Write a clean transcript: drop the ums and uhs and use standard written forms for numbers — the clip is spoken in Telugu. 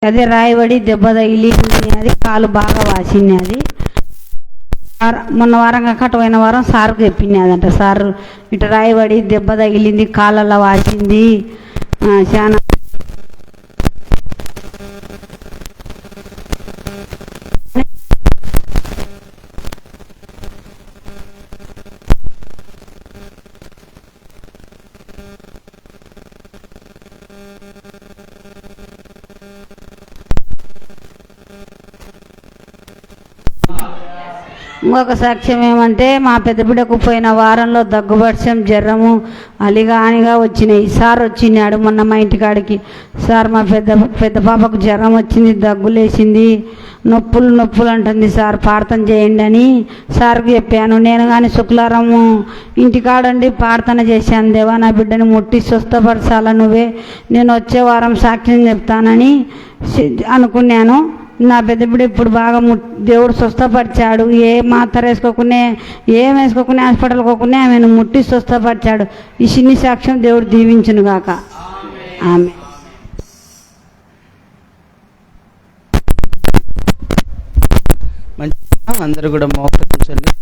అదే రాయబడి దెబ్బ తగిలింది, అది కాలు బాగా వాసింది. అది మొన్న వారం కాక పోయిన వారం సార్కు చెప్పింది అదంట. సారు ఇటు రాయబడి దెబ్బ తగిలింది, కాళ్ళల్లో వాసింది, చాలా ఇంకొక సాక్ష్యం ఏమంటే, మా పెద్ద బిడ్డకు పోయిన వారంలో దగ్గుబర్షం, జ్వరము, అలిగానిగా వచ్చినాయి. సార్ వచ్చినాడు మొన్న మా ఇంటికాడికి. సార్ మా పెద్ద పాపకు జ్వరం వచ్చింది, దగ్గులేసింది, నొప్పులు అంటుంది సార్, ప్రార్థన చేయండి అని సార్కి చెప్పాను. నేను కానీ శుక్రవారము ఇంటికాడండి ప్రార్థన చేశాను. దేవా నా బిడ్డని ముట్టి స్వస్థపరచాల నువ్వే, నేను వచ్చే వారం సాక్ష్యం చెప్తానని అనుకున్నాను. నా పెద్ద బిడ్డ ఇప్పుడు బాగా దేవుడు స్వస్థపరిచాడు. ఏ మాత్ర వేసుకోకుండా, ఏం వేసుకోకుండా, హాస్పిటల్ పోకుండా ఆమెను ముట్టి స్వస్థపరిచాడు. ఈ చిన్ని సాక్ష్యం దేవుడు దీవించును గాక. ఆమె అందరూ కూడా మోకరించండి.